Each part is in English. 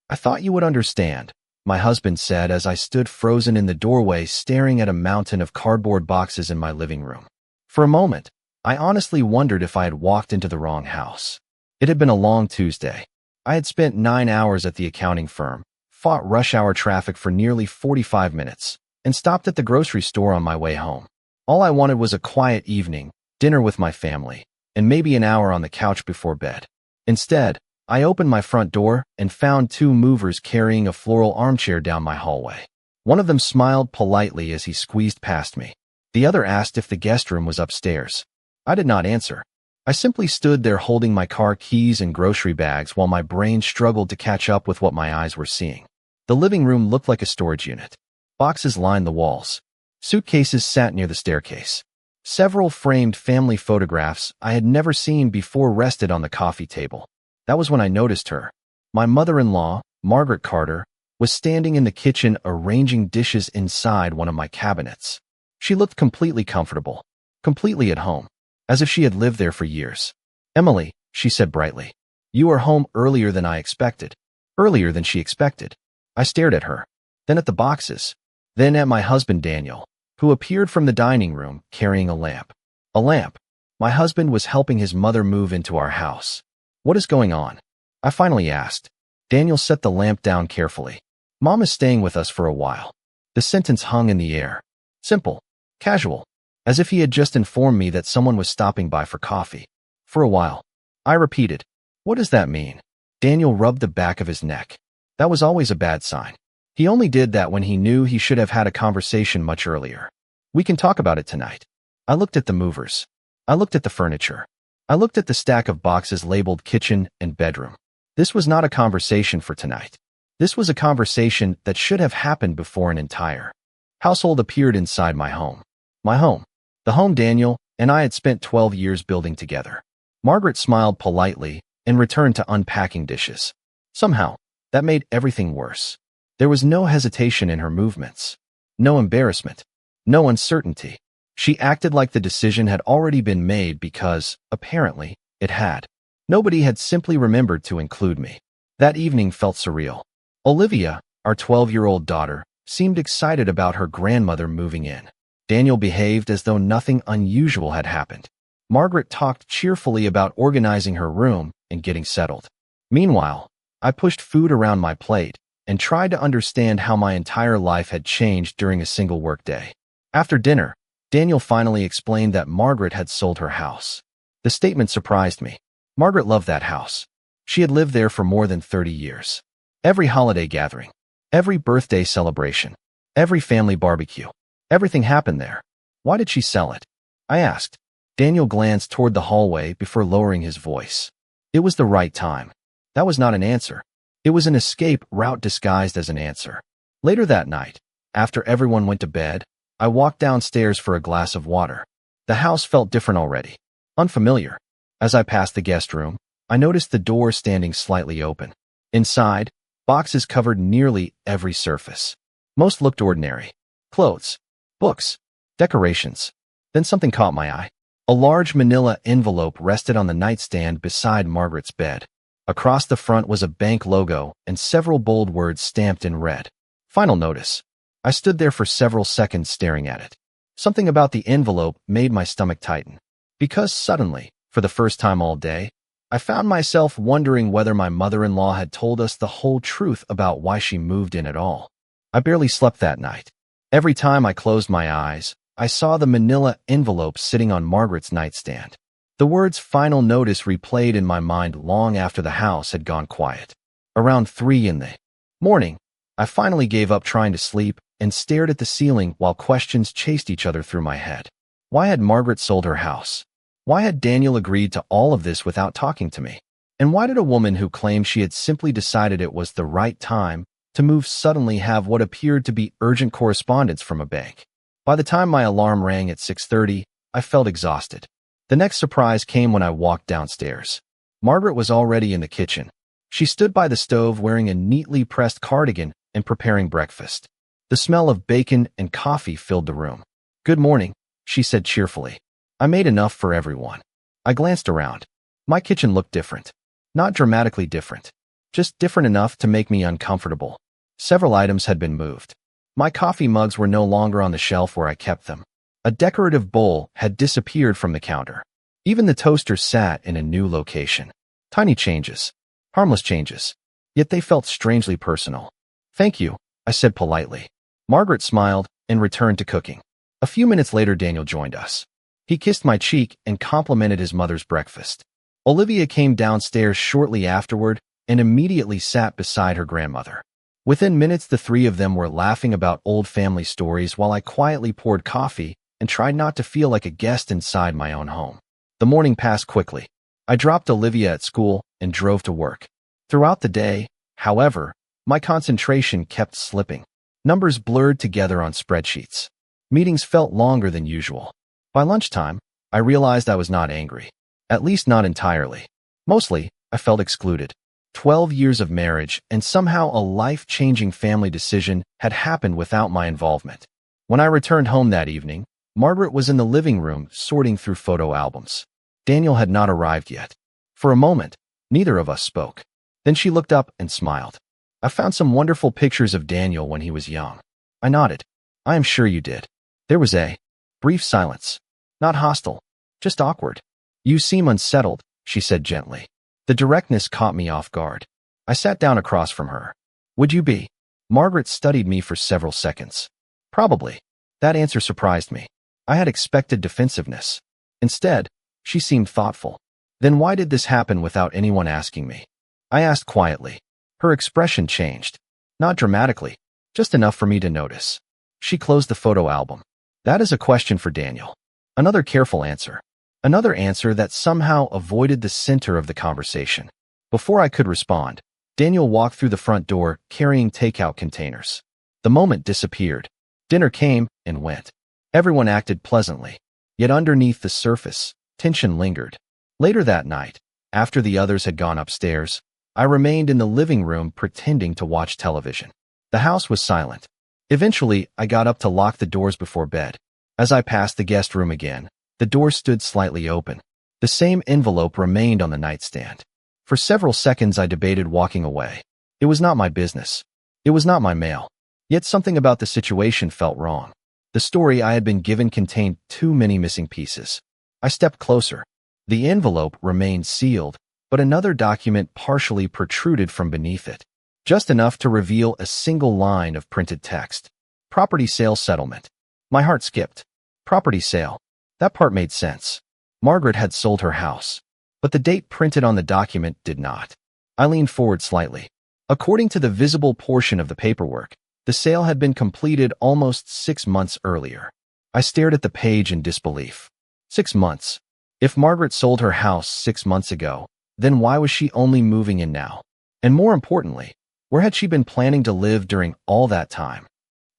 "I thought you would understand," my husband said as I stood frozen in the doorway staring at a mountain of cardboard boxes in my living room. For a moment, I honestly wondered if I had walked into the wrong house. It had been a long Tuesday. I had spent 9 hours at the accounting firm, fought rush hour traffic for nearly 45 minutes, and stopped at the grocery store on my way home. All I wanted was a quiet evening, dinner with my family, and maybe an hour on the couch before bed. Instead, I opened my front door and found two movers carrying a floral armchair down my hallway. One of them smiled politely as he squeezed past me. The other asked if the guest room was upstairs. I did not answer. I simply stood there holding my car keys and grocery bags while my brain struggled to catch up with what my eyes were seeing. The living room looked like a storage unit. Boxes lined the walls. Suitcases sat near the staircase. Several framed family photographs I had never seen before rested on the coffee table. That was when I noticed her. My mother-in-law, Margaret Carter, was standing in the kitchen arranging dishes inside one of my cabinets. She looked completely comfortable, completely at home, as if she had lived there for years. "Emily," she said brightly, "you are home earlier than I expected." Earlier than she expected. I stared at her, then at the boxes, then at my husband Daniel, who appeared from the dining room carrying a lamp. A lamp. My husband was helping his mother move into our house. "What is going on?" I finally asked. Daniel set the lamp down carefully. "Mom is staying with us for a while." The sentence hung in the air. Simple. Casual. As if he had just informed me that someone was stopping by for coffee. "For a while." I repeated. "What does that mean?" Daniel rubbed the back of his neck. That was always a bad sign. He only did that when he knew he should have had a conversation much earlier. "We can talk about it tonight." I looked at the movers. I looked at the furniture. I looked at the stack of boxes labeled kitchen and bedroom. This was not a conversation for tonight. This was a conversation that should have happened before an entire household appeared inside my home. My home. The home Daniel and I had spent 12 years building together. Margaret smiled politely and returned to unpacking dishes. Somehow, that made everything worse. There was no hesitation in her movements. No embarrassment. No uncertainty. She acted like the decision had already been made because, apparently, it had. Nobody had simply remembered to include me. That evening felt surreal. Olivia, our 12-year-old daughter, seemed excited about her grandmother moving in. Daniel behaved as though nothing unusual had happened. Margaret talked cheerfully about organizing her room and getting settled. Meanwhile, I pushed food around my plate and tried to understand how my entire life had changed during a single workday. After dinner, Daniel finally explained that Margaret had sold her house. The statement surprised me. Margaret loved that house. She had lived there for more than 30 years. Every holiday gathering, every birthday celebration, every family barbecue, everything happened there. Why did she sell it? I asked. Daniel glanced toward the hallway before lowering his voice. It was the right time. That was not an answer. It was an escape route disguised as an answer. Later that night, after everyone went to bed, I walked downstairs for a glass of water. The house felt different already. Unfamiliar. As I passed the guest room, I noticed the door standing slightly open. Inside, boxes covered nearly every surface. Most looked ordinary. Clothes, books, decorations. Then something caught my eye. A large manila envelope rested on the nightstand beside Margaret's bed. Across the front was a bank logo and several bold words stamped in red. Final notice. I stood there for several seconds staring at it. Something about the envelope made my stomach tighten. Because suddenly, for the first time all day, I found myself wondering whether my mother-in-law had told us the whole truth about why she moved in at all. I barely slept that night. Every time I closed my eyes, I saw the manila envelope sitting on Margaret's nightstand. The words final notice replayed in my mind long after the house had gone quiet. Around 3 in the morning, I finally gave up trying to sleep and stared at the ceiling while questions chased each other through my head. Why had Margaret sold her house? Why had Daniel agreed to all of this without talking to me? And why did a woman who claimed she had simply decided it was the right time to move suddenly have what appeared to be urgent correspondence from a bank? By the time my alarm rang at 6:30, I felt exhausted. The next surprise came when I walked downstairs. Margaret was already in the kitchen. She stood by the stove wearing a neatly pressed cardigan and preparing breakfast. The smell of bacon and coffee filled the room. "Good morning," she said cheerfully. "I made enough for everyone." I glanced around. My kitchen looked different. Not dramatically different. just different enough to make me uncomfortable. Several items had been moved. My coffee mugs were no longer on the shelf where I kept them. A decorative bowl had disappeared from the counter. Even the toaster sat in a new location. Tiny changes. Harmless changes. Yet they felt strangely personal. "Thank you," I said politely. Margaret smiled and returned to cooking. A few minutes later, Daniel joined us. He kissed my cheek and complimented his mother's breakfast. Olivia came downstairs shortly afterward and immediately sat beside her grandmother. Within minutes, the three of them were laughing about old family stories while I quietly poured coffee and tried not to feel like a guest inside my own home. The morning passed quickly. I dropped Olivia at school and drove to work. Throughout the day, however, my concentration kept slipping. Numbers blurred together on spreadsheets. Meetings felt longer than usual. By lunchtime, I realized I was not angry. At least not entirely. Mostly, I felt excluded. 12 years of marriage and somehow a life-changing family decision had happened without my involvement. When I returned home that evening, Margaret was in the living room sorting through photo albums. Daniel had not arrived yet. For a moment, neither of us spoke. Then she looked up and smiled. "I found some wonderful pictures of Daniel when he was young." I nodded. "I am sure you did." There was a brief silence. Not hostile, just awkward. "You seem unsettled," she said gently. The directness caught me off guard. I sat down across from her. "Would you be?" Margaret studied me for several seconds. "Probably." That answer surprised me. I had expected defensiveness. Instead, she seemed thoughtful. "Then why did this happen without anyone asking me?" I asked quietly. Her expression changed. Not dramatically, just enough for me to notice. She closed the photo album. "That is a question for Daniel." Another careful answer. Another answer that somehow avoided the center of the conversation. Before I could respond, Daniel walked through the front door carrying takeout containers. The moment disappeared. Dinner came and went. Everyone acted pleasantly. Yet underneath the surface, tension lingered. Later that night, after the others had gone upstairs, I remained in the living room pretending to watch television. The house was silent. Eventually, I got up to lock the doors before bed. As I passed the guest room again, the door stood slightly open. The same envelope remained on the nightstand. For several seconds, I debated walking away. It was not my business. It was not my mail. Yet something about the situation felt wrong. The story I had been given contained too many missing pieces. I stepped closer. The envelope remained sealed, but another document partially protruded from beneath it, just enough to reveal a single line of printed text. "Property sale settlement." My heart skipped. Property sale. That part made sense. Margaret had sold her house, but the date printed on the document did not. I leaned forward slightly. According to the visible portion of the paperwork, the sale had been completed almost 6 months earlier. I stared at the page in disbelief. 6 months. If Margaret sold her house 6 months ago, then why was she only moving in now? And more importantly, where had she been planning to live during all that time?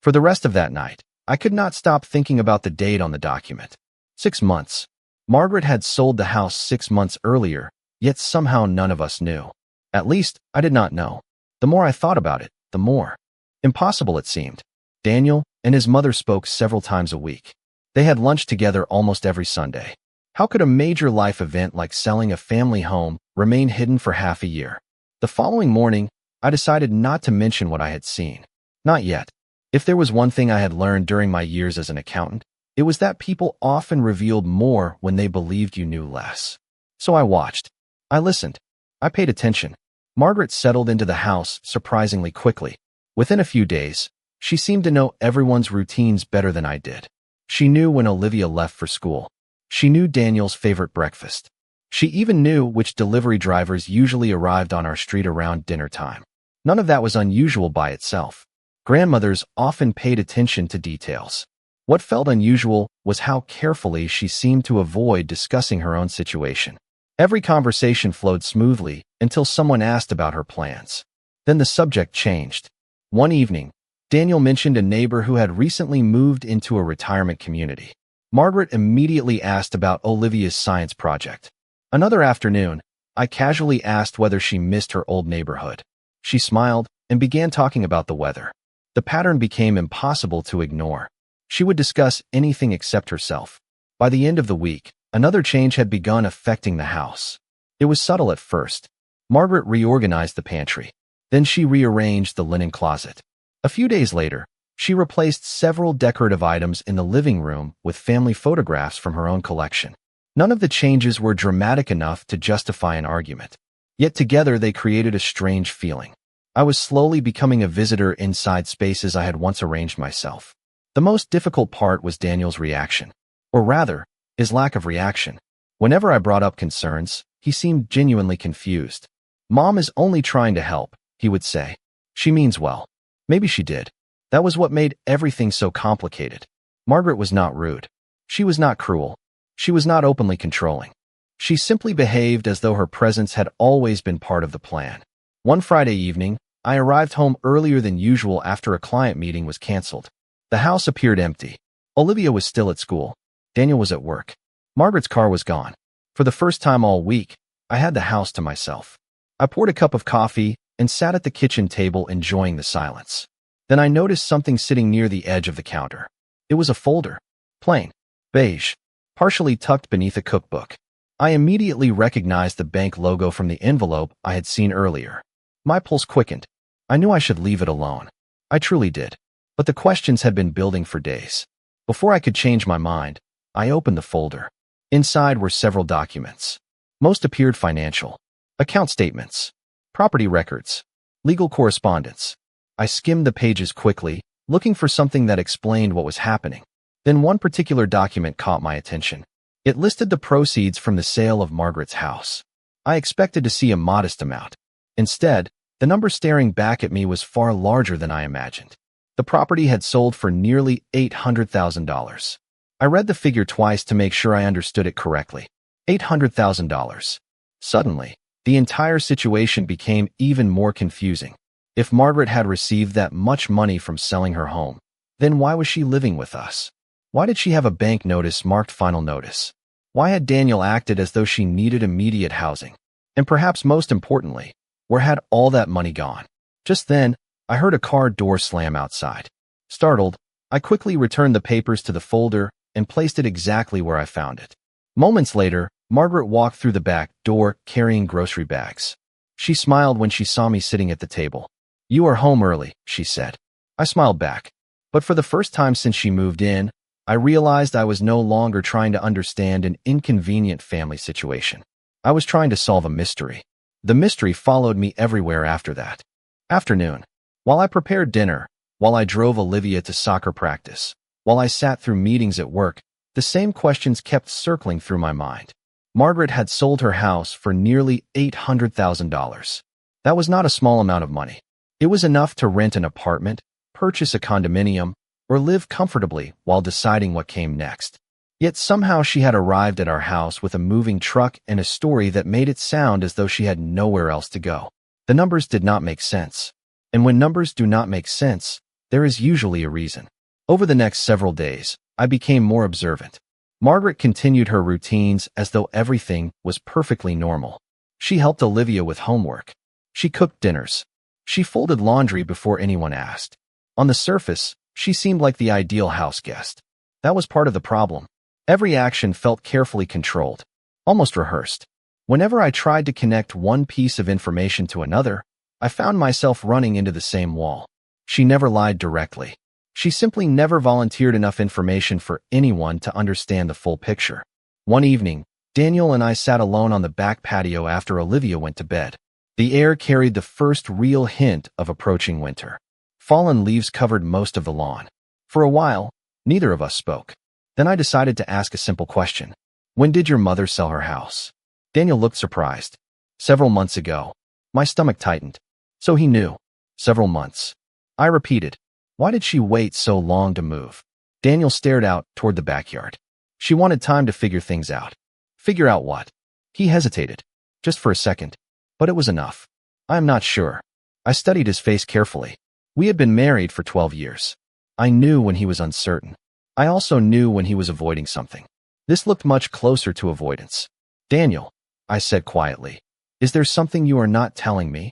For the rest of that night, I could not stop thinking about the date on the document. 6 months. Margaret had sold the house 6 months earlier, yet somehow none of us knew. At least, I did not know. The more I thought about it, the more impossible it seemed. Daniel and his mother spoke several times a week. They had lunch together almost every Sunday. How could a major life event like selling a family home remain hidden for half a year? The following morning, I decided not to mention what I had seen. Not yet. If there was one thing I had learned during my years as an accountant, it was that people often revealed more when they believed you knew less. So I watched. I listened. I paid attention. Margaret settled into the house surprisingly quickly. Within a few days, she seemed to know everyone's routines better than I did. She knew when Olivia left for school. She knew Daniel's favorite breakfast. She even knew which delivery drivers usually arrived on our street around dinner time. None of that was unusual by itself. Grandmothers often paid attention to details. What felt unusual was how carefully she seemed to avoid discussing her own situation. Every conversation flowed smoothly until someone asked about her plans. Then the subject changed. One evening, Daniel mentioned a neighbor who had recently moved into a retirement community. Margaret immediately asked about Olivia's science project. Another afternoon, I casually asked whether she missed her old neighborhood. She smiled and began talking about the weather. The pattern became impossible to ignore. She would discuss anything except herself. By the end of the week, another change had begun affecting the house. It was subtle at first. Margaret reorganized the pantry. Then she rearranged the linen closet. A few days later, she replaced several decorative items in the living room with family photographs from her own collection. None of the changes were dramatic enough to justify an argument. Yet together they created a strange feeling. I was slowly becoming a visitor inside spaces I had once arranged myself. The most difficult part was Daniel's reaction. Or rather, his lack of reaction. Whenever I brought up concerns, he seemed genuinely confused. "Mom is only trying to help," he would say. "She means well." Maybe she did. That was what made everything so complicated. Margaret was not rude. She was not cruel. She was not openly controlling. She simply behaved as though her presence had always been part of the plan. One Friday evening, I arrived home earlier than usual after a client meeting was canceled. The house appeared empty. Olivia was still at school. Daniel was at work. Margaret's car was gone. For the first time all week, I had the house to myself. I poured a cup of coffee and sat at the kitchen table enjoying the silence. Then I noticed something sitting near the edge of the counter. It was a folder. Plain. Beige. Partially tucked beneath a cookbook. I immediately recognized the bank logo from the envelope I had seen earlier. My pulse quickened. I knew I should leave it alone. I truly did. But the questions had been building for days. Before I could change my mind, I opened the folder. Inside were several documents. Most appeared financial. Account statements. Property records. Legal correspondence. I skimmed the pages quickly, looking for something that explained what was happening. Then one particular document caught my attention. It listed the proceeds from the sale of Margaret's house. I expected to see a modest amount. Instead, the number staring back at me was far larger than I imagined. The property had sold for nearly $800,000. I read the figure twice to make sure I understood it correctly. $800,000. Suddenly, the entire situation became even more confusing. If Margaret had received that much money from selling her home, then why was she living with us? Why did she have a bank notice marked final notice? Why had Daniel acted as though she needed immediate housing? And perhaps most importantly, where had all that money gone? Just then, I heard a car door slam outside. Startled, I quickly returned the papers to the folder and placed it exactly where I found it. Moments later, Margaret walked through the back door carrying grocery bags. She smiled when she saw me sitting at the table. "You are home early," she said. I smiled back. But for the first time since she moved in, I realized I was no longer trying to understand an inconvenient family situation. I was trying to solve a mystery. The mystery followed me everywhere after that. Afternoon. While I prepared dinner, while I drove Olivia to soccer practice, while I sat through meetings at work, the same questions kept circling through my mind. Margaret had sold her house for nearly $800,000. That was not a small amount of money. It was enough to rent an apartment, purchase a condominium, or live comfortably while deciding what came next. Yet somehow she had arrived at our house with a moving truck and a story that made it sound as though she had nowhere else to go. The numbers did not make sense. And when numbers do not make sense, there is usually a reason. Over the next several days, I became more observant. Margaret continued her routines as though everything was perfectly normal. She helped Olivia with homework. She cooked dinners. She folded laundry before anyone asked. On the surface, she seemed like the ideal house guest. That was part of the problem. Every action felt carefully controlled, almost rehearsed. Whenever I tried to connect one piece of information to another, I found myself running into the same wall. She never lied directly. She simply never volunteered enough information for anyone to understand the full picture. One evening, Daniel and I sat alone on the back patio after Olivia went to bed. The air carried the first real hint of approaching winter. Fallen leaves covered most of the lawn. For a while, neither of us spoke. Then I decided to ask a simple question. "When did your mother sell her house?" Daniel looked surprised. "Several months ago." My stomach tightened. So he knew. Several months. I repeated. "Why did she wait so long to move?" Daniel stared out toward the backyard. "She wanted time to figure things out." "Figure out what?" He hesitated. Just for a second. But it was enough. "I am not sure." I studied his face carefully. We had been married for 12 years. I knew when he was uncertain. I also knew when he was avoiding something. This looked much closer to avoidance. "Daniel," I said quietly, "is there something you are not telling me?"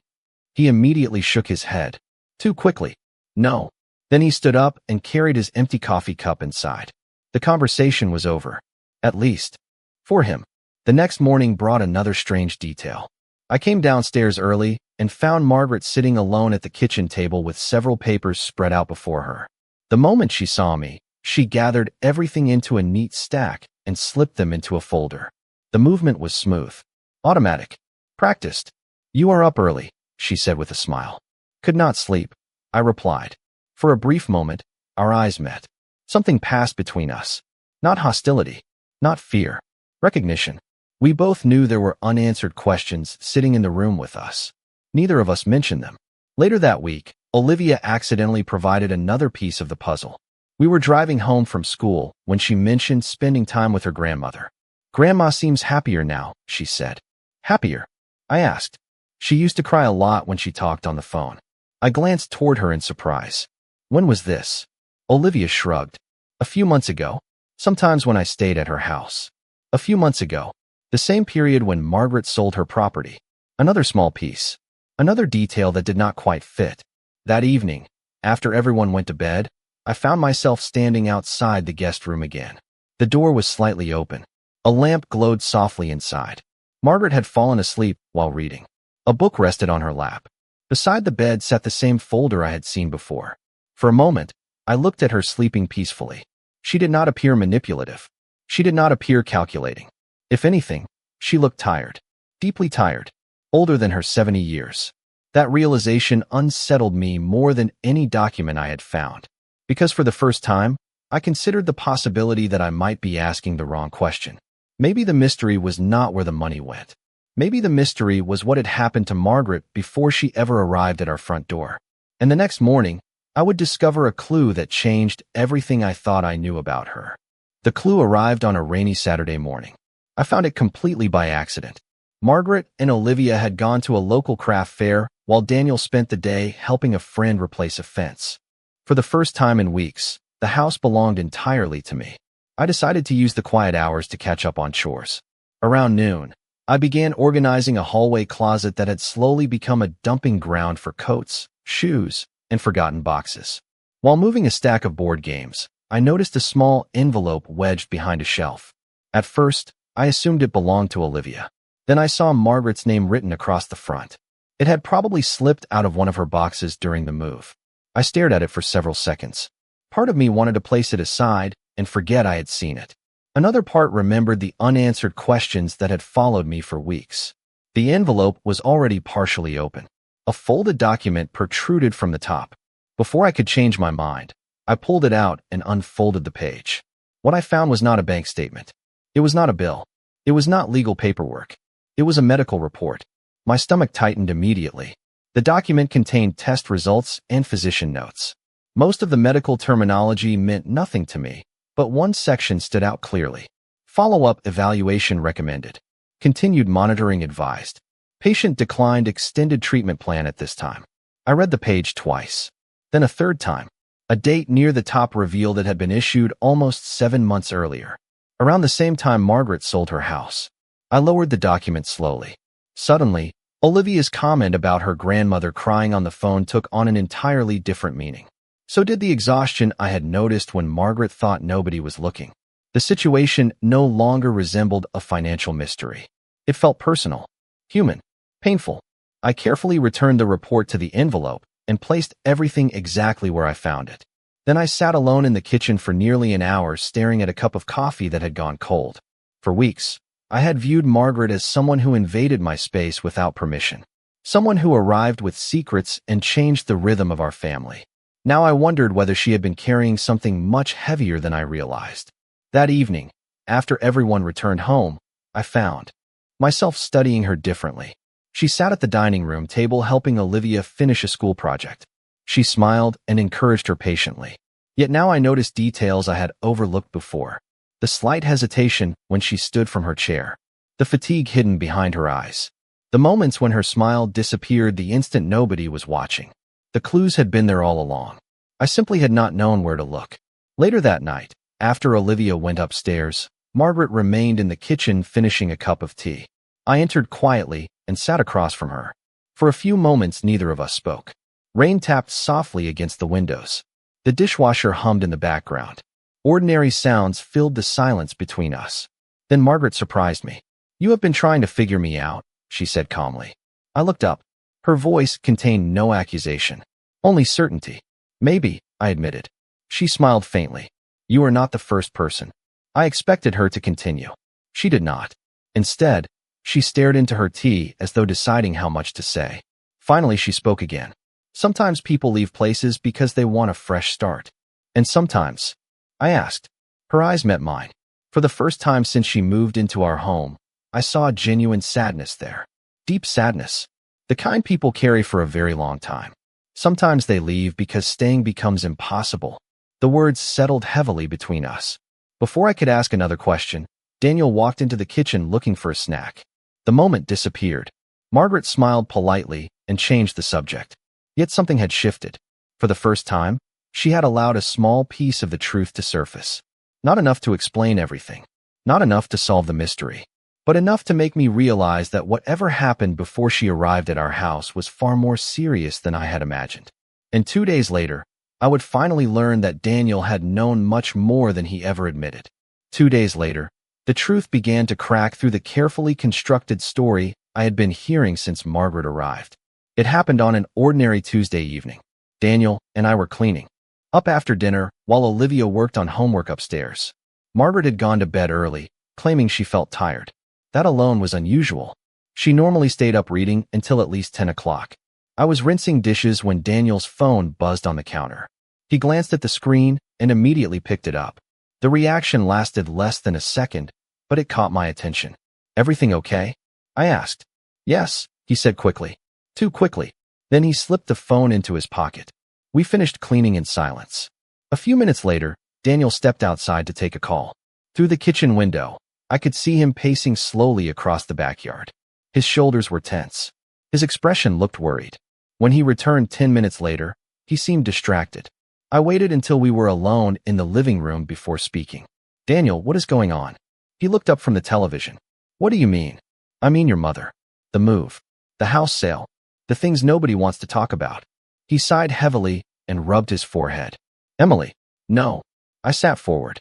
He immediately shook his head. Too quickly. "No." Then he stood up and carried his empty coffee cup inside. The conversation was over. At least. For him. The next morning brought another strange detail. I came downstairs early and found Margaret sitting alone at the kitchen table with several papers spread out before her. The moment she saw me, she gathered everything into a neat stack and slipped them into a folder. The movement was smooth, automatic, practiced. "You are up early," she said with a smile. "Could not sleep," I replied. For a brief moment, our eyes met. Something passed between us. Not hostility, not fear, recognition. We both knew there were unanswered questions sitting in the room with us. Neither of us mentioned them. Later that week, Olivia accidentally provided another piece of the puzzle. We were driving home from school when she mentioned spending time with her grandmother. "Grandma seems happier now," she said. "Happier?" I asked. "She used to cry a lot when she talked on the phone." I glanced toward her in surprise. "When was this?" Olivia shrugged. "A few months ago. Sometimes when I stayed at her house." A few months ago. The same period when Margaret sold her property. Another small piece. Another detail that did not quite fit. That evening, after everyone went to bed, I found myself standing outside the guest room again. The door was slightly open. A lamp glowed softly inside. Margaret had fallen asleep while reading. A book rested on her lap. Beside the bed sat the same folder I had seen before. For a moment, I looked at her sleeping peacefully. She did not appear manipulative. She did not appear calculating. If anything, she looked tired. Deeply tired. Older than her 70 years. That realization unsettled me more than any document I had found. Because for the first time, I considered the possibility that I might be asking the wrong question. Maybe the mystery was not where the money went. Maybe the mystery was what had happened to Margaret before she ever arrived at our front door. And the next morning, I would discover a clue that changed everything I thought I knew about her. The clue arrived on a rainy Saturday morning. I found it completely by accident. Margaret and Olivia had gone to a local craft fair while Daniel spent the day helping a friend replace a fence. For the first time in weeks, the house belonged entirely to me. I decided to use the quiet hours to catch up on chores. Around noon, I began organizing a hallway closet that had slowly become a dumping ground for coats, shoes, and forgotten boxes. While moving a stack of board games, I noticed a small envelope wedged behind a shelf. At first, I assumed it belonged to Olivia. Then I saw Margaret's name written across the front. It had probably slipped out of one of her boxes during the move. I stared at it for several seconds. Part of me wanted to place it aside and forget I had seen it. Another part remembered the unanswered questions that had followed me for weeks. The envelope was already partially open. A folded document protruded from the top. Before I could change my mind, I pulled it out and unfolded the page. What I found was not a bank statement. It was not a bill. It was not legal paperwork. It was a medical report. My stomach tightened immediately. The document contained test results and physician notes. Most of the medical terminology meant nothing to me, but one section stood out clearly. Follow-up evaluation recommended. Continued monitoring advised. Patient declined extended treatment plan at this time. I read the page twice. Then a third time. A date near the top revealed it had been issued almost 7 months earlier. Around the same time Margaret sold her house. I lowered the document slowly. Suddenly, Olivia's comment about her grandmother crying on the phone took on an entirely different meaning. So did the exhaustion I had noticed when Margaret thought nobody was looking. The situation no longer resembled a financial mystery. It felt personal, human, painful. I carefully returned the report to the envelope and placed everything exactly where I found it. Then I sat alone in the kitchen for nearly an hour staring at a cup of coffee that had gone cold. For weeks, I had viewed Margaret as someone who invaded my space without permission. Someone who arrived with secrets and changed the rhythm of our family. Now I wondered whether she had been carrying something much heavier than I realized. That evening, after everyone returned home, I found myself studying her differently. She sat at the dining room table helping Olivia finish a school project. She smiled and encouraged her patiently. Yet now I noticed details I had overlooked before. The slight hesitation when she stood from her chair. The fatigue hidden behind her eyes. The moments when her smile disappeared the instant nobody was watching. The clues had been there all along. I simply had not known where to look. Later that night, after Olivia went upstairs, Margaret remained in the kitchen finishing a cup of tea. I entered quietly and sat across from her. For a few moments neither of us spoke. Rain tapped softly against the windows. The dishwasher hummed in the background. Ordinary sounds filled the silence between us. Then Margaret surprised me. "You have been trying to figure me out," she said calmly. I looked up. Her voice contained no accusation, only certainty. Maybe, I admitted. She smiled faintly. You are not the first person. I expected her to continue. She did not. Instead, she stared into her tea as though deciding how much to say. Finally, she spoke again. Sometimes people leave places because they want a fresh start. And sometimes, I asked. Her eyes met mine. For the first time since she moved into our home, I saw genuine sadness there. Deep sadness. The kind people carry for a very long time. Sometimes they leave because staying becomes impossible. The words settled heavily between us. Before I could ask another question, Daniel walked into the kitchen looking for a snack. The moment disappeared. Margaret smiled politely and changed the subject. Yet something had shifted. For the first time, she had allowed a small piece of the truth to surface. Not enough to explain everything. Not enough to solve the mystery. But enough to make me realize that whatever happened before she arrived at our house was far more serious than I had imagined. And 2 days later, I would finally learn that Daniel had known much more than he ever admitted. 2 days later, the truth began to crack through the carefully constructed story I had been hearing since Margaret arrived. It happened on an ordinary Tuesday evening. Daniel and I were cleaning up after dinner while Olivia worked on homework upstairs. Margaret had gone to bed early, claiming she felt tired. That alone was unusual. She normally stayed up reading until at least 10 o'clock. I was rinsing dishes when Daniel's phone buzzed on the counter. He glanced at the screen and immediately picked it up. The reaction lasted less than a second, but it caught my attention. Everything okay? I asked. Yes, he said quickly. Too quickly. Then he slipped the phone into his pocket. We finished cleaning in silence. A few minutes later, Daniel stepped outside to take a call. Through the kitchen window, I could see him pacing slowly across the backyard. His shoulders were tense. His expression looked worried. When he returned 10 minutes later, he seemed distracted. I waited until we were alone in the living room before speaking. Daniel, what is going on? He looked up from the television. What do you mean? I mean your mother. The move. The house sale. The things nobody wants to talk about. He sighed heavily and rubbed his forehead. Emily. No. I sat forward.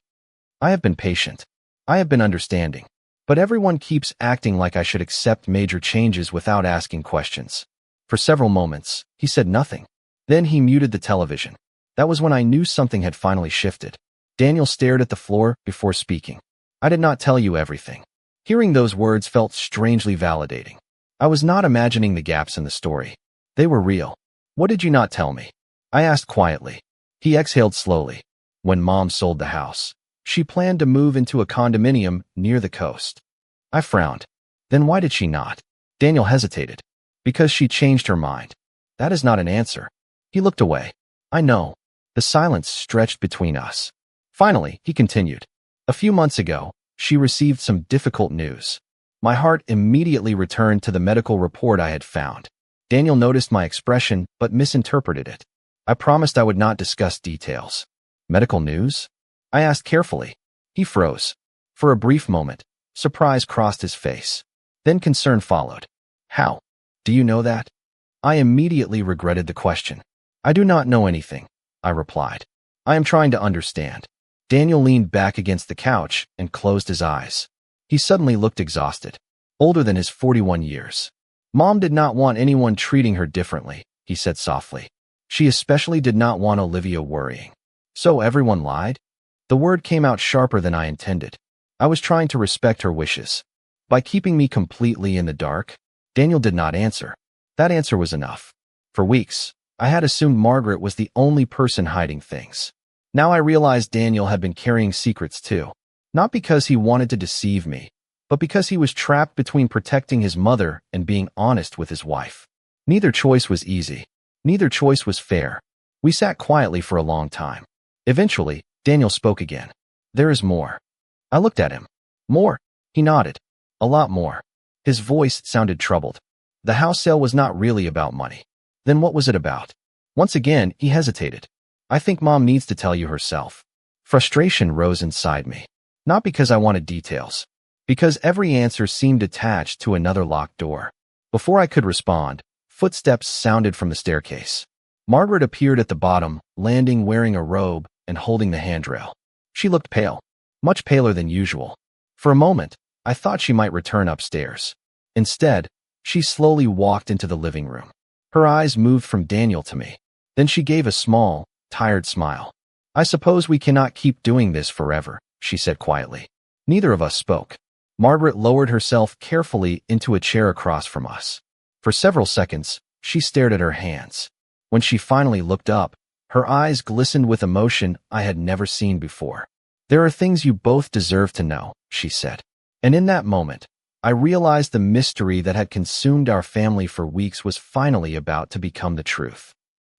I have been patient. I have been understanding. But everyone keeps acting like I should accept major changes without asking questions. For several moments, he said nothing. Then he muted the television. That was when I knew something had finally shifted. Daniel stared at the floor before speaking. I did not tell you everything. Hearing those words felt strangely validating. I was not imagining the gaps in the story. They were real. What did you not tell me? I asked quietly. He exhaled slowly. When Mom sold the house, she planned to move into a condominium near the coast. I frowned. Then why did she not? Daniel hesitated. Because she changed her mind. That is not an answer. He looked away. I know. The silence stretched between us. Finally, he continued. A few months ago, she received some difficult news. My heart immediately returned to the medical report I had found. Daniel noticed my expression but misinterpreted it. I promised I would not discuss details. Medical news? I asked carefully. He froze. For a brief moment, surprise crossed his face. Then concern followed. How? Do you know that? I immediately regretted the question. I do not know anything, I replied. I am trying to understand. Daniel leaned back against the couch and closed his eyes. He suddenly looked exhausted. Older than his 41 years. Mom did not want anyone treating her differently, he said softly. She especially did not want Olivia worrying. So everyone lied? The word came out sharper than I intended. I was trying to respect her wishes. By keeping me completely in the dark, Daniel did not answer. That answer was enough. For weeks, I had assumed Margaret was the only person hiding things. Now I realized Daniel had been carrying secrets too. Not because he wanted to deceive me, but because he was trapped between protecting his mother and being honest with his wife. Neither choice was easy. Neither choice was fair. We sat quietly for a long time. Eventually, Daniel spoke again. There is more. I looked at him. More? He nodded. A lot more. His voice sounded troubled. The house sale was not really about money. Then what was it about? Once again, he hesitated. I think Mom needs to tell you herself. Frustration rose inside me. Not because I wanted details. Because every answer seemed attached to another locked door. Before I could respond, footsteps sounded from the staircase. Margaret appeared at the bottom, landing wearing a robe and holding the handrail. She looked pale. Much paler than usual. For a moment, I thought she might return upstairs. Instead, She slowly walked into the living room. Her eyes moved from Daniel to me. Then she gave a small, tired smile. I suppose we cannot keep doing this forever, she said quietly. Neither of us spoke. Margaret lowered herself carefully into a chair across from us. For several seconds, she stared at her hands. When she finally looked up, her eyes glistened with emotion I had never seen before. There are things you both deserve to know, she said. And in that moment, I realized the mystery that had consumed our family for weeks was finally about to become the truth.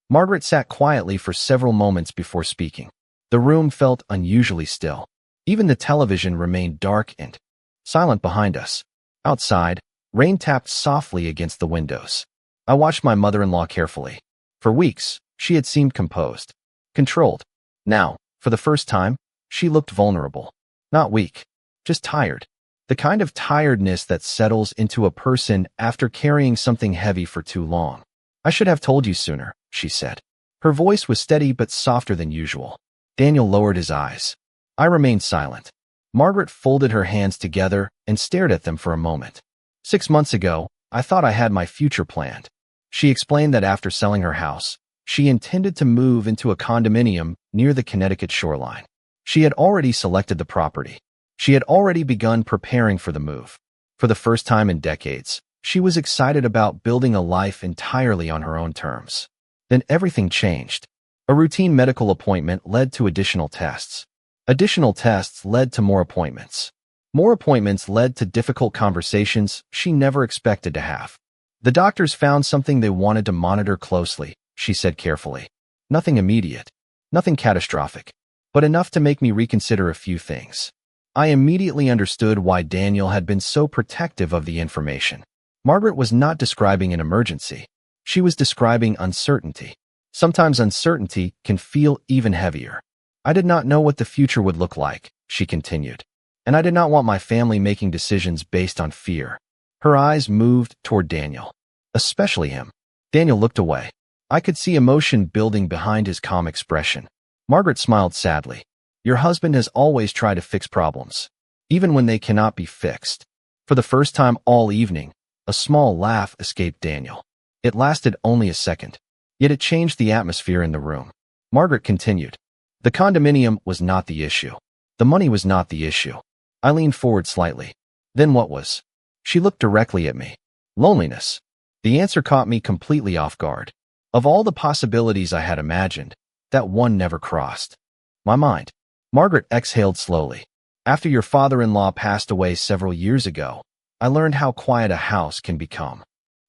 Margaret sat quietly for several moments before speaking. The room felt unusually still. Even the television remained dark and silent behind us. Outside, rain tapped softly against the windows. I watched my mother-in-law carefully. For weeks, she had seemed composed, controlled. Now, for the first time, she looked vulnerable. Not weak, just tired. The kind of tiredness that settles into a person after carrying something heavy for too long. I should have told you sooner, she said. Her voice was steady but softer than usual. Daniel lowered his eyes. I remained silent. Margaret folded her hands together and stared at them for a moment. 6 months ago, I thought I had my future planned. She explained that after selling her house, she intended to move into a condominium near the Connecticut shoreline. She had already selected the property. She had already begun preparing for the move. For the first time in decades, she was excited about building a life entirely on her own terms. Then everything changed. A routine medical appointment led to additional tests. Additional tests led to more appointments. More appointments led to difficult conversations she never expected to have. The doctors found something they wanted to monitor closely, she said carefully. Nothing immediate, nothing catastrophic, but enough to make me reconsider a few things. I immediately understood why Daniel had been so protective of the information. Margaret was not describing an emergency. She was describing uncertainty. Sometimes uncertainty can feel even heavier. I did not know what the future would look like, she continued, and I did not want my family making decisions based on fear. Her eyes moved toward Daniel, especially him. Daniel looked away. I could see emotion building behind his calm expression. Margaret smiled sadly. Your husband has always tried to fix problems, even when they cannot be fixed. For the first time all evening, a small laugh escaped Daniel. It lasted only a second, yet it changed the atmosphere in the room. Margaret continued. The condominium was not the issue. The money was not the issue. I leaned forward slightly. Then what was? She looked directly at me. Loneliness. The answer caught me completely off guard. Of all the possibilities I had imagined, that one never crossed my mind. Margaret exhaled slowly. After your father-in-law passed away several years ago, I learned how quiet a house can become.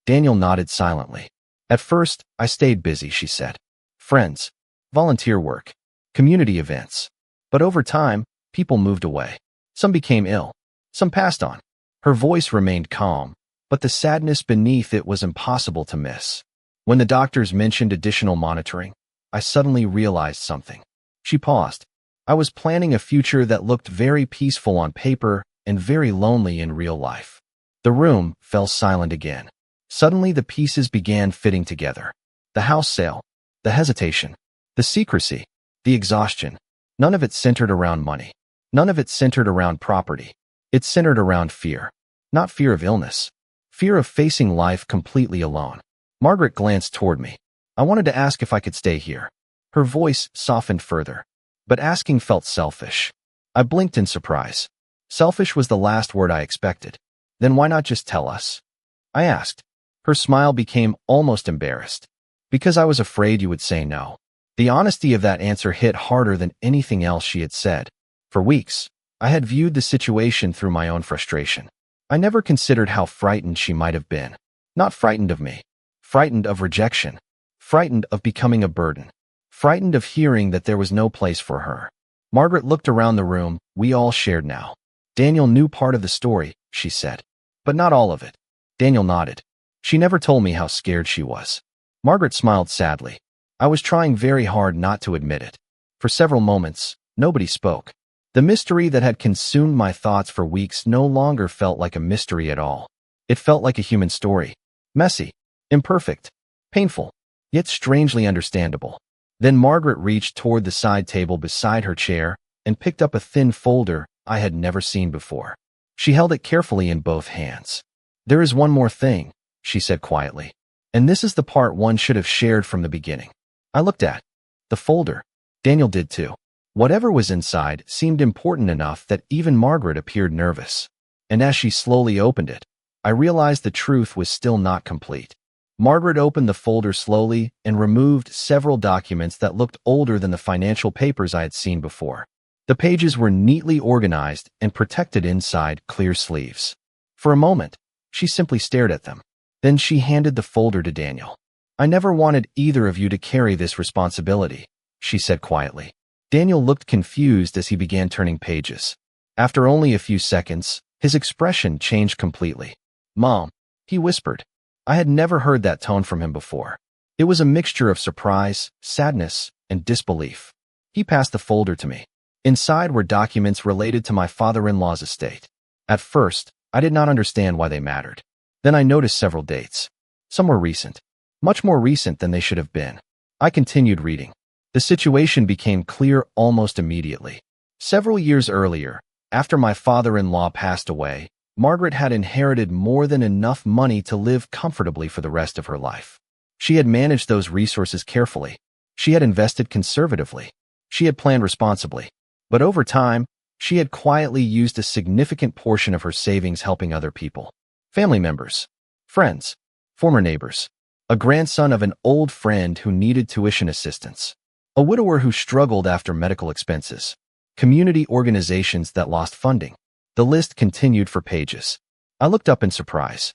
Daniel nodded silently. At first, I stayed busy, she said. Friends, volunteer work, community events. But over time, people moved away. Some became ill. Some passed on. Her voice remained calm, but the sadness beneath it was impossible to miss. When the doctors mentioned additional monitoring, I suddenly realized something. She paused. I was planning a future that looked very peaceful on paper and very lonely in real life. The room fell silent again. Suddenly the pieces began fitting together. The house sale, the hesitation, the secrecy, the exhaustion. None of it centered around money. None of it centered around property. It centered around fear. Not fear of illness. Fear of facing life completely alone. Margaret glanced toward me. I wanted to ask if I could stay here. Her voice softened further. But asking felt selfish. I blinked in surprise. Selfish was the last word I expected. Then why not just tell us? I asked. Her smile became almost embarrassed. Because I was afraid you would say no. The honesty of that answer hit harder than anything else she had said. For weeks, I had viewed the situation through my own frustration. I never considered how frightened she might have been. Not frightened of me. Frightened of rejection. Frightened of becoming a burden. Frightened of hearing that there was no place for her. Margaret looked around the room we all shared now. Daniel knew part of the story, she said. But not all of it. Daniel nodded. She never told me how scared she was. Margaret smiled sadly. I was trying very hard not to admit it. For several moments, nobody spoke. The mystery that had consumed my thoughts for weeks no longer felt like a mystery at all. It felt like a human story. Messy, imperfect, painful, yet strangely understandable. Then Margaret reached toward the side table beside her chair and picked up a thin folder I had never seen before. She held it carefully in both hands. There is one more thing, she said quietly. And this is the part one should have shared from the beginning. I looked at the folder. Daniel did too. Whatever was inside seemed important enough that even Margaret appeared nervous. And as she slowly opened it, I realized the truth was still not complete. Margaret opened the folder slowly and removed several documents that looked older than the financial papers I had seen before. The pages were neatly organized and protected inside clear sleeves. For a moment, she simply stared at them. Then she handed the folder to Daniel. I never wanted either of you to carry this responsibility, she said quietly. Daniel looked confused as he began turning pages. After only a few seconds, his expression changed completely. Mom, he whispered. I had never heard that tone from him before. It was a mixture of surprise, sadness, and disbelief. He passed the folder to me. Inside were documents related to my father-in-law's estate. At first, I did not understand why they mattered. Then I noticed several dates. Some were recent, much more recent than they should have been. I continued reading. The situation became clear almost immediately. Several years earlier, after my father-in-law passed away, Margaret had inherited more than enough money to live comfortably for the rest of her life. She had managed those resources carefully. She had invested conservatively. She had planned responsibly. But over time, she had quietly used a significant portion of her savings helping other people. Family members, friends, former neighbors, a grandson of an old friend who needed tuition assistance, a widower who struggled after medical expenses, community organizations that lost funding. The list continued for pages. I looked up in surprise.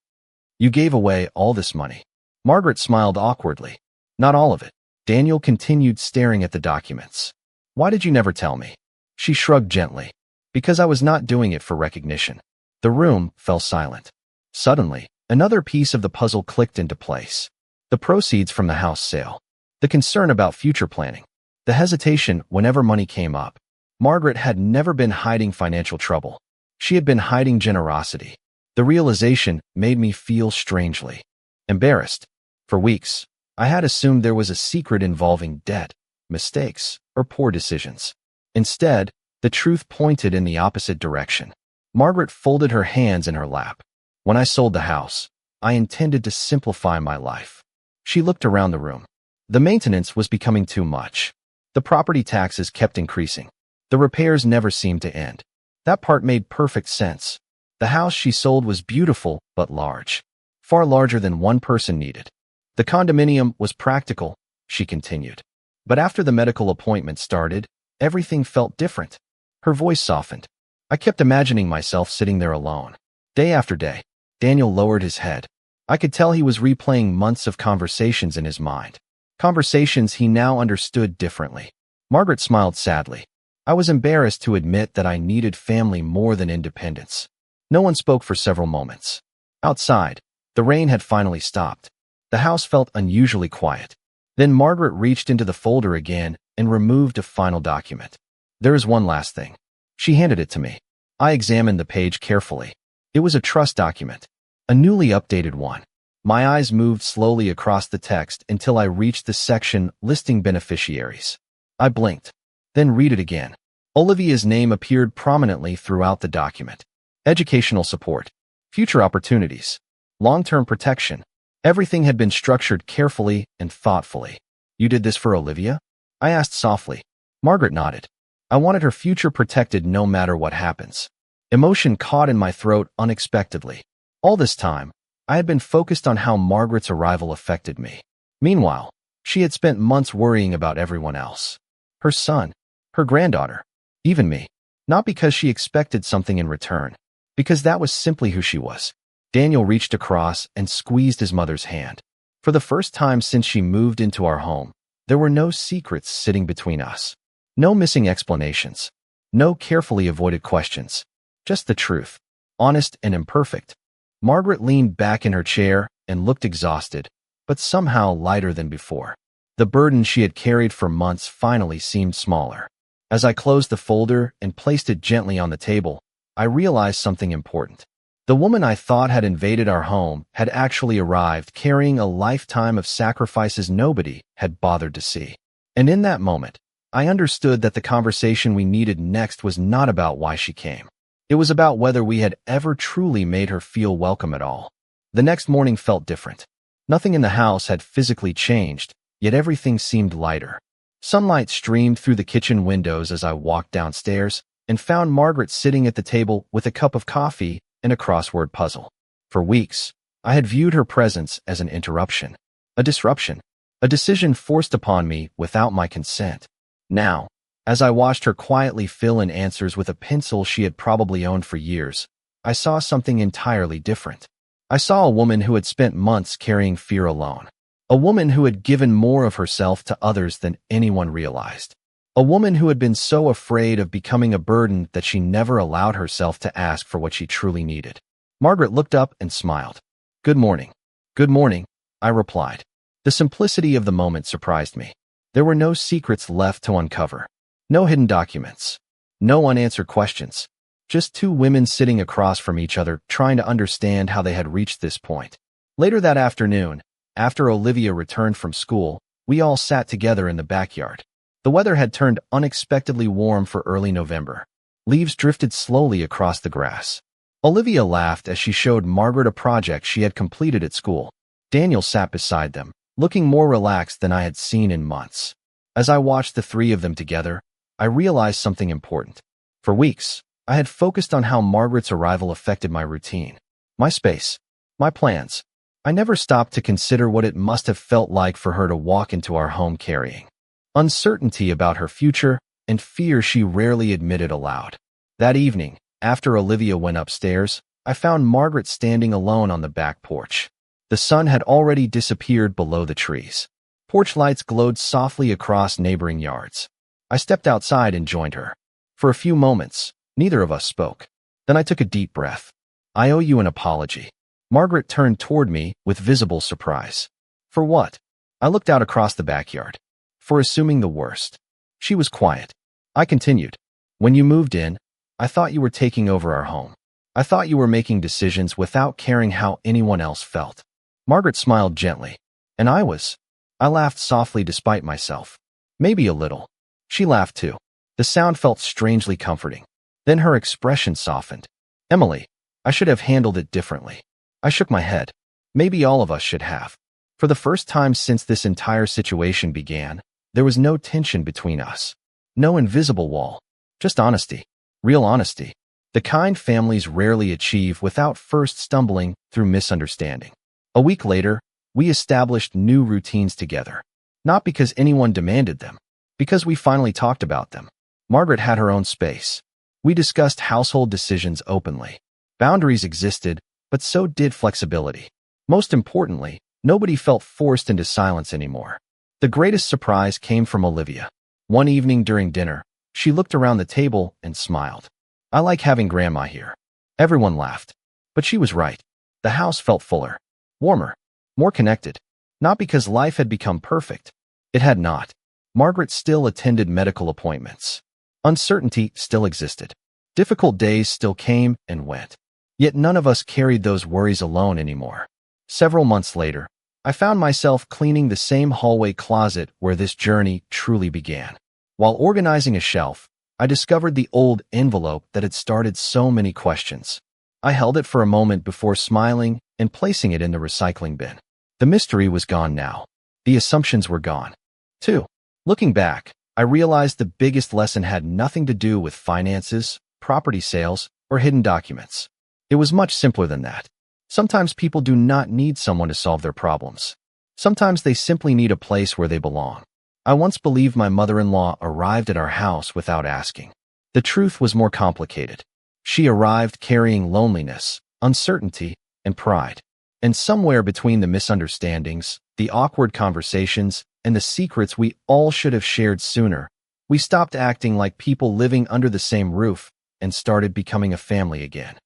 You gave away all this money. Margaret smiled awkwardly. Not all of it. Daniel continued staring at the documents. Why did you never tell me? She shrugged gently. Because I was not doing it for recognition. The room fell silent. Suddenly, another piece of the puzzle clicked into place. The proceeds from the house sale. The concern about future planning. The hesitation whenever money came up. Margaret had never been hiding financial trouble. She had been hiding generosity. The realization made me feel strangely embarrassed. For weeks, I had assumed there was a secret involving debt, mistakes, or poor decisions. Instead, the truth pointed in the opposite direction. Margaret folded her hands in her lap. When I sold the house, I intended to simplify my life. She looked around the room. The maintenance was becoming too much. The property taxes kept increasing. The repairs never seemed to end. That part made perfect sense. The house she sold was beautiful but large. Far larger than one person needed. The condominium was practical, she continued. But after the medical appointment started, everything felt different. Her voice softened. I kept imagining myself sitting there alone. Day after day, Daniel lowered his head. I could tell he was replaying months of conversations in his mind. Conversations he now understood differently. Margaret smiled sadly. I was embarrassed to admit that I needed family more than independence. No one spoke for several moments. Outside, the rain had finally stopped. The house felt unusually quiet. Then Margaret reached into the folder again and removed a final document. There is one last thing. She handed it to me. I examined the page carefully. It was a trust document, a newly updated one. My eyes moved slowly across the text until I reached the section listing beneficiaries. I blinked. Then read it again. Olivia's name appeared prominently throughout the document. Educational support, future opportunities, long-term protection. Everything had been structured carefully and thoughtfully. You did this for Olivia? I asked softly. Margaret nodded. I wanted her future protected no matter what happens. Emotion caught in my throat unexpectedly. All this time, I had been focused on how Margaret's arrival affected me. Meanwhile, she had spent months worrying about everyone else. Her son, her granddaughter, even me. Not because she expected something in return, because that was simply who she was. Daniel reached across and squeezed his mother's hand. For the first time since she moved into our home, there were no secrets sitting between us. No missing explanations. No carefully avoided questions. Just the truth, honest and imperfect. Margaret leaned back in her chair and looked exhausted, but somehow lighter than before. The burden she had carried for months finally seemed smaller. As I closed the folder and placed it gently on the table, I realized something important. The woman I thought had invaded our home had actually arrived carrying a lifetime of sacrifices nobody had bothered to see. And in that moment, I understood that the conversation we needed next was not about why she came. It was about whether we had ever truly made her feel welcome at all. The next morning felt different. Nothing in the house had physically changed, yet everything seemed lighter. Sunlight streamed through the kitchen windows as I walked downstairs and found Margaret sitting at the table with a cup of coffee and a crossword puzzle. For weeks, I had viewed her presence as an interruption, a disruption, a decision forced upon me without my consent. Now, as I watched her quietly fill in answers with a pencil she had probably owned for years, I saw something entirely different. I saw a woman who had spent months carrying fear alone. A woman who had given more of herself to others than anyone realized. A woman who had been so afraid of becoming a burden that she never allowed herself to ask for what she truly needed. Margaret looked up and smiled. "Good morning." "Good morning," I replied. The simplicity of the moment surprised me. There were no secrets left to uncover. No hidden documents. No unanswered questions. Just two women sitting across from each other trying to understand how they had reached this point. Later that afternoon, after Olivia returned from school, we all sat together in the backyard. The weather had turned unexpectedly warm for early November. Leaves drifted slowly across the grass. Olivia laughed as she showed Margaret a project she had completed at school. Daniel sat beside them, looking more relaxed than I had seen in months. As I watched the three of them together, I realized something important. For weeks, I had focused on how Margaret's arrival affected my routine, my space, my plans. I never stopped to consider what it must have felt like for her to walk into our home carrying uncertainty about her future and fear she rarely admitted aloud. That evening, after Olivia went upstairs, I found Margaret standing alone on the back porch. The sun had already disappeared below the trees. Porch lights glowed softly across neighboring yards. I stepped outside and joined her. For a few moments, neither of us spoke. Then I took a deep breath. "I owe you an apology." Margaret turned toward me with visible surprise. "For what?" I looked out across the backyard. "For assuming the worst." She was quiet. I continued. "When you moved in, I thought you were taking over our home. I thought you were making decisions without caring how anyone else felt." Margaret smiled gently. "And I was." I laughed softly despite myself. "Maybe a little." She laughed too. The sound felt strangely comforting. Then her expression softened. "Emily, I should have handled it differently." I shook my head. Maybe all of us should have. For the first time since this entire situation began, there was no tension between us. No invisible wall. Just honesty. Real honesty. The kind families rarely achieve without first stumbling through misunderstanding. A week later, we established new routines together. Not because anyone demanded them, because we finally talked about them. Margaret had her own space. We discussed household decisions openly. Boundaries existed, but so did flexibility. Most importantly, nobody felt forced into silence anymore. The greatest surprise came from Olivia. One evening during dinner, she looked around the table and smiled. "I like having Grandma here." Everyone laughed. But she was right. The house felt fuller, warmer, more connected. Not because life had become perfect. It had not. Margaret still attended medical appointments. Uncertainty still existed. Difficult days still came and went. Yet none of us carried those worries alone anymore. Several months later, I found myself cleaning the same hallway closet where this journey truly began. While organizing a shelf, I discovered the old envelope that had started so many questions. I held it for a moment before smiling and placing it in the recycling bin. The mystery was gone now. The assumptions were gone, too. Looking back, I realized the biggest lesson had nothing to do with finances, property sales, or hidden documents. It was much simpler than that. Sometimes people do not need someone to solve their problems. Sometimes they simply need a place where they belong. I once believed my mother-in-law arrived at our house without asking. The truth was more complicated. She arrived carrying loneliness, uncertainty, and pride. And somewhere between the misunderstandings, the awkward conversations, and the secrets we all should have shared sooner, we stopped acting like people living under the same roof and started becoming a family again.